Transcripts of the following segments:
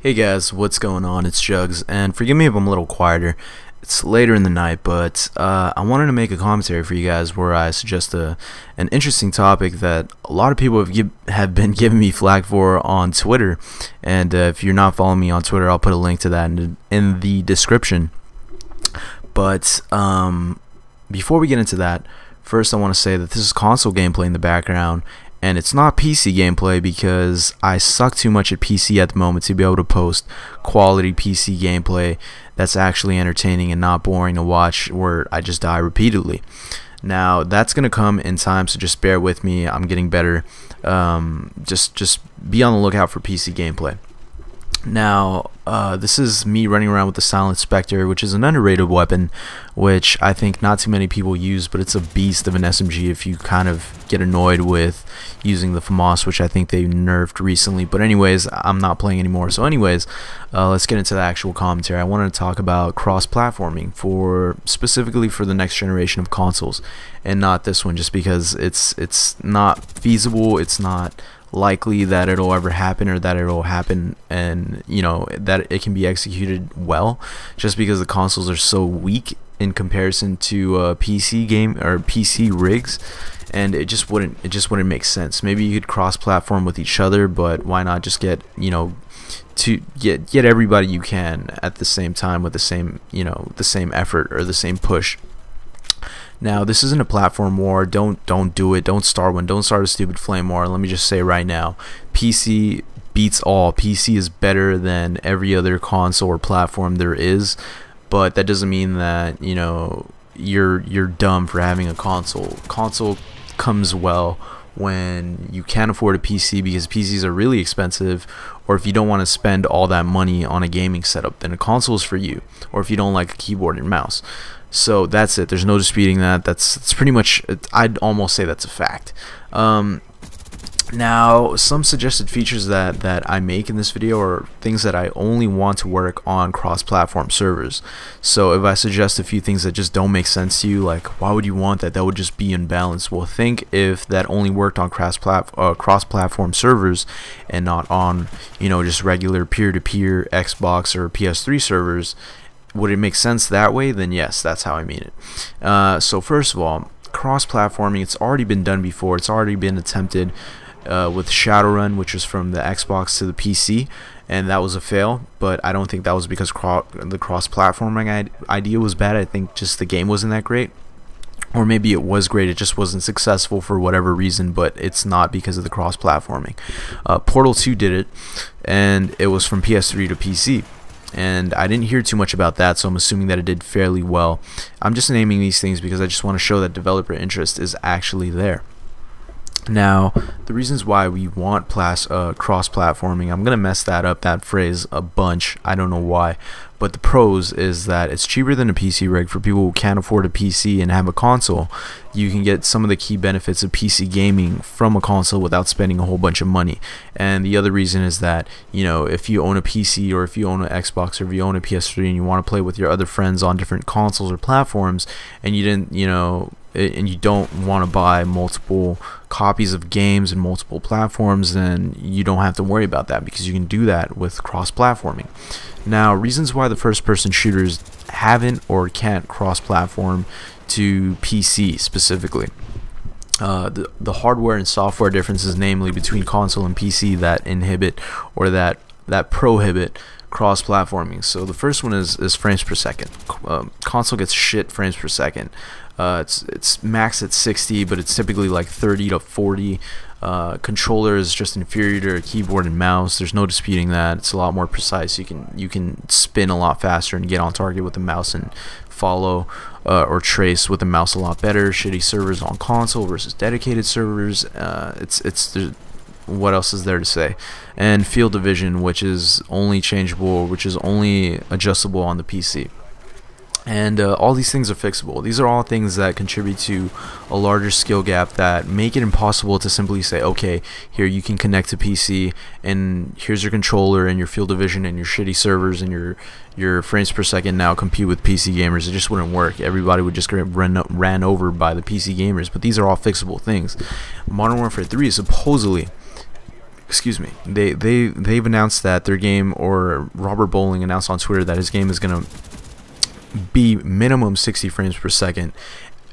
Hey guys, what's going on? It's Jugs, and forgive me if I'm a little quieter. It's later in the night, but I wanted to make a commentary for you guys where I suggest an interesting topic that a lot of people have been giving me flack for on Twitter. And if you're not following me on Twitter, I'll put a link to that in the description. But before we get into that, first I want to say that this is console gameplay in the background. And it's not PC gameplay because I suck too much at PC at the moment to be able to post quality PC gameplay that's actually entertaining and not boring to watch where I just die repeatedly. Now that's gonna come in time, so just bear with me. I'm getting better. Just be on the lookout for PC gameplay. Now, this is me running around with the Silent Spectre, which is an underrated weapon, which I think not too many people use, but it's a beast of an SMG if you kind of get annoyed with using the FAMAS, which I think they nerfed recently. But anyways, I'm not playing anymore. So anyways, let's get into the actual commentary. I wanted to talk about cross-platforming specifically for the next generation of consoles, and not this one, just because it's not feasible, it's not likely that it'll ever happen, or that it'll happen and that it can be executed well, just because the consoles are so weak in comparison to PC game or PC rigs, and it just wouldn't make sense. Maybe you could cross-platform with each other, but why not just get get everybody you can at the same time with the same the same effort or the same push. Now, this isn't a platform war. Don't do it. Don't start one. Don't start a stupid flame war. Let me just say right now, PC beats all. PC is better than every other console or platform there is, but that doesn't mean that you're dumb for having a console. Console comes well when you can't afford a PC, because PCs are really expensive, or if you don't want to spend all that money on a gaming setup, then a console is for you, or if you don't like a keyboard and mouse. So that's it. There's no disputing that. That's pretty much, I'd almost say that's a fact. Now, some suggested features that I make in this video are things that I only want to work on cross-platform servers. So if I suggest a few things that just don't make sense to you, like why would you want that? That would just be imbalanced. Well, think if that only worked on cross-platform servers and not on just regular peer-to-peer Xbox or PS3 servers. Would it make sense that way? Then yes, that's how I mean it. So first of all, cross-platforming, it's already been done before. It's already been attempted with Shadowrun, which was from the Xbox to the PC, and that was a fail. But I don't think that was because the cross-platforming idea was bad. I think just the game wasn't that great. Or maybe it was great, it just wasn't successful for whatever reason, but it's not because of the cross-platforming. Portal 2 did it, and it was from PS3 to PC. And I didn't hear too much about that, so I'm assuming that it did fairly well. I'm just naming these things because I just want to show that developer interest is actually there. Now, the reasons why we want cross-platforming, I'm going to mess that phrase a bunch, I don't know why, but the pros is that it's cheaper than a PC rig. For people who can't afford a PC and have a console, you can get some of the key benefits of PC gaming from a console without spending a whole bunch of money. And the other reason is that, if you own a PC, or if you own an Xbox, or if you own a PS3 and you want to play with your other friends on different consoles or platforms, and you didn't, and you don't want to buy multiple copies of games and multiple platforms, then you don't have to worry about that, because you can do that with cross-platforming. Now, reasons why the first-person shooters haven't or can't cross-platform to PC specifically. The hardware and software differences, namely between console and PC, that inhibit or that prohibit cross-platforming. So the first one is frames per second. Console gets shit frames per second. It's max at 60, but it's typically like 30 to 40. Controller is just inferior to a keyboard and mouse. There's no disputing that. It's a lot more precise. You can spin a lot faster and get on target with the mouse, and follow or trace with the mouse a lot better. Shitty servers on console versus dedicated servers. What else is there to say? And field of vision, which is only changeable, which is only adjustable on the PC. And all these things are fixable. These are all things that contribute to a larger skill gap that make it impossible to simply say, okay, here you can connect to PC, and here's your controller and your field of vision and your shitty servers and your frames per second now compete with PC gamers. It just wouldn't work. Everybody would just get ran over by the PC gamers. But these are all fixable things. Modern Warfare 3 is supposedly excuse me, they've announced that their game, or Robert Bowling announced on Twitter that his game is gonna be minimum 60 frames per second,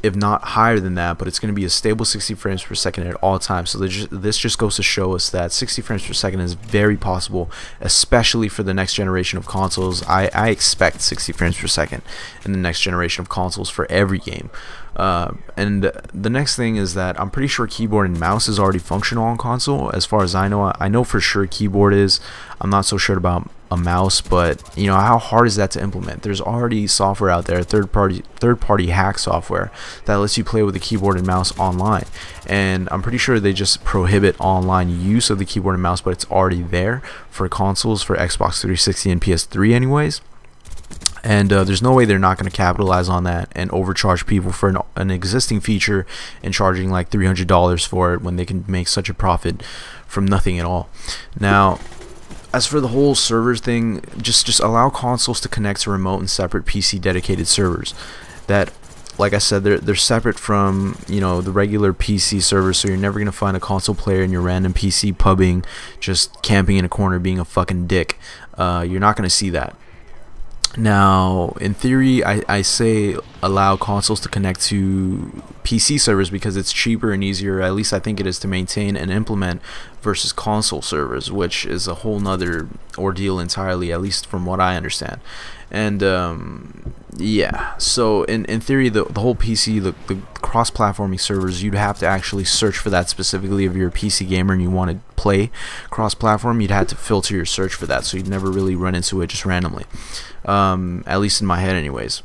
if not higher than that, but it's going to be a stable 60 frames per second at all times. So this just goes to show us that 60 frames per second is very possible, especially for the next generation of consoles. I expect 60 frames per second in the next generation of consoles for every game. And the next thing is that I'm pretty sure keyboard and mouse is already functional on console. As far as I know for sure keyboard is. I'm not so sure about a mouse, but you know, how hard is that to implement? There's already software out there, third party hack software that lets you play with the keyboard and mouse online, and I'm pretty sure they just prohibit online use of the keyboard and mouse, but it's already there for consoles, for Xbox 360 and PS3 anyways. And there's no way they're not going to capitalize on that and overcharge people for an existing feature and charging like $300 for it when they can make such a profit from nothing at all. Now, as for the whole servers thing, just allow consoles to connect to remote and separate PC dedicated servers. That, like I said, they're separate from, you know, the regular PC servers, so you're never gonna find a console player in your random PC pubbing, just camping in a corner being a fucking dick. You're not gonna see that. Now, in theory, I say allow consoles to connect to PC servers because it's cheaper and easier, at least I think it is, to maintain and implement versus console servers, which is a whole nother ordeal entirely, at least from what I understand. And yeah, so in theory, the whole PC, the cross-platforming servers, you'd have to actually search for that specifically. If you're a PC gamer and you want to play cross-platform, you'd have to filter your search for that, so you'd never really run into it just randomly, at least in my head anyways.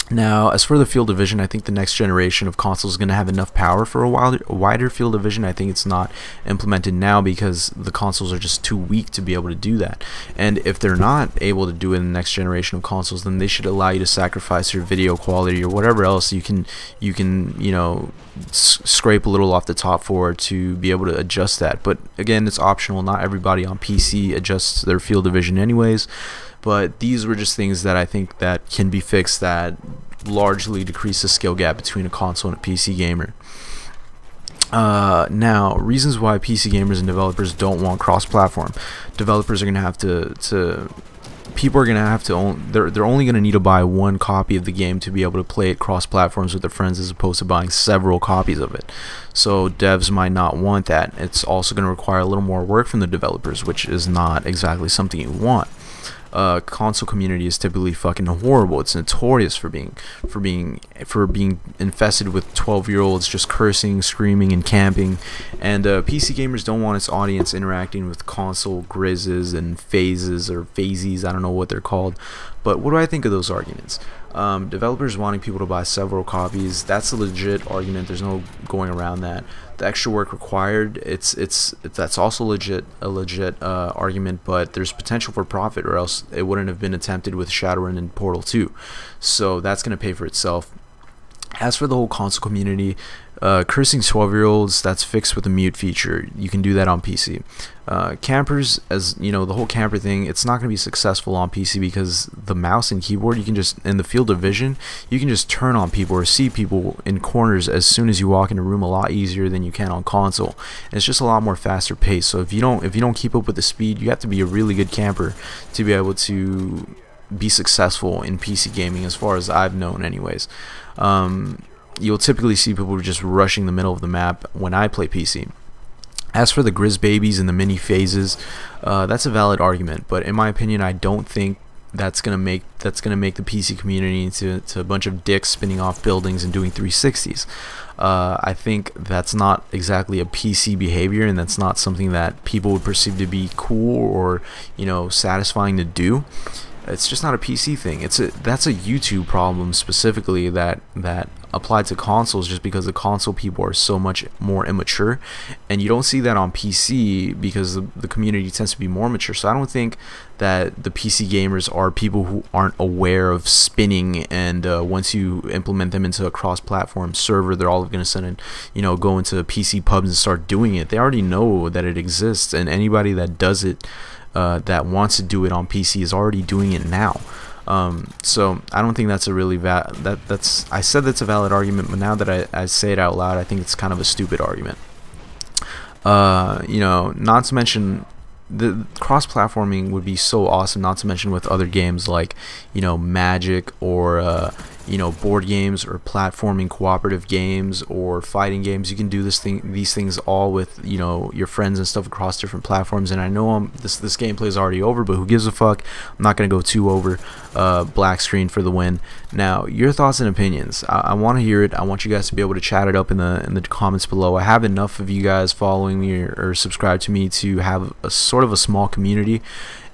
Now, as for the field of vision, I think the next generation of consoles is going to have enough power for a wider field of vision. I think it's not implemented now because the consoles are just too weak to be able to do that. And if they're not able to do it in the next generation of consoles, then they should allow you to sacrifice your video quality or whatever else you can you know, scrape a little off the top for to be able to adjust that. But again, it's optional. Not everybody on PC adjusts their field of vision anyways. But these were just things that I think that can be fixed that largely decrease the skill gap between a console and a PC gamer. Now, reasons why PC gamers and developers don't want cross-platform. Developers are going to have to people are going to have to they're only going to need to buy one copy of the game to be able to play it cross-platforms with their friends, as opposed to buying several copies of it. So devs might not want that. It's also going to require a little more work from the developers, which is not exactly something you want. Console community is typically fucking horrible. It's notorious for being infested with 12-year-olds just cursing, screaming, and camping. And PC gamers don't want its audience interacting with console grizzes and phases or phasies. I don't know what they're called. But what do I think of those arguments? Developers wanting people to buy several copies, that's a legit argument. There's no going around that. The extra work required, that's also a legit argument, but there's potential for profit, or else it wouldn't have been attempted with Shadowrun and Portal 2. So that's going to pay for itself. As for the whole console community, cursing 12-year-olds, that's fixed with a mute feature. You can do that on PC. Campers, as you know, the whole camper thing, it's not going to be successful on PC because the mouse and keyboard, you can just, in the field of vision, you can just turn on people or see people in corners as soon as you walk in a room a lot easier than you can on console. And it's just a lot more faster paced. So if you don't keep up with the speed, you have to be a really good camper to be able to be successful in PC gaming, as far as I've known anyways. You'll typically see people just rushing the middle of the map when I play PC. As for the Grizz babies and the mini phases, that's a valid argument, but in my opinion, I don't think that's gonna make the PC community into a bunch of dicks spinning off buildings and doing 360s. I think that's not exactly a PC behavior, and that's not something that people would perceive to be cool or, you know, satisfying to do. It's just not a PC thing. That's a YouTube problem specifically that applied to consoles, just because the console people are so much more immature, and you don't see that on PC because the community tends to be more mature. So I don't think that the PC gamers are people who aren't aware of spinning, and once you implement them into a cross-platform server, they're all going to suddenly, you know, go into PC pubs and start doing it. They already know that it exists, and anybody that does it, that wants to do it on PC, is already doing it now. So I don't think that's a really I said that's a valid argument, but now that I say it out loud, I think it's kind of a stupid argument. You know, not to mention the cross-platforming would be so awesome, not to mention with other games like, you know, Magic, or you know, board games, or platforming cooperative games, or fighting games. You can do these things all with, you know, your friends and stuff across different platforms. And I know this gameplay is already over, but who gives a fuck? I'm not gonna go too over. Black screen for the win. Now, your thoughts and opinions, I want to hear it. I want you guys to be able to chat it up in the comments below. I have enough of you guys following me or subscribe to me to have a sort of a small community,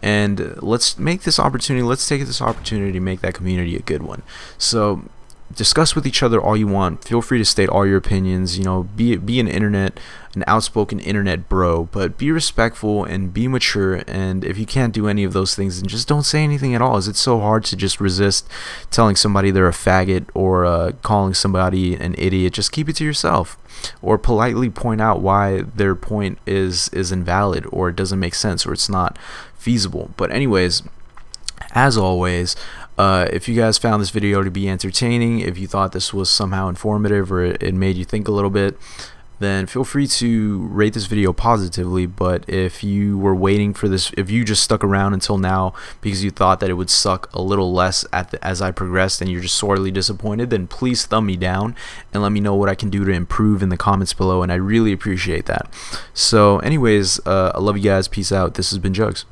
and let's take this opportunity to make that community a good one. So discuss with each other all you want. Feel free to state all your opinions. You know, be an outspoken internet bro, but be respectful and be mature. And if you can't do any of those things, then just don't say anything at all. Is it so hard to just resist telling somebody they're a faggot, or calling somebody an idiot? Just keep it to yourself, or politely point out why their point is invalid, or it doesn't make sense, or it's not feasible. But anyways, as always, if you guys found this video to be entertaining, if you thought this was somehow informative, or it made you think a little bit, then feel free to rate this video positively. But if you were waiting for this, if you just stuck around until now because you thought that it would suck a little less as I progressed, and you're just sorely disappointed, then please thumb me down and let me know what I can do to improve in the comments below, and I really appreciate that. So anyways, I love you guys. Peace out. This has been Jugs.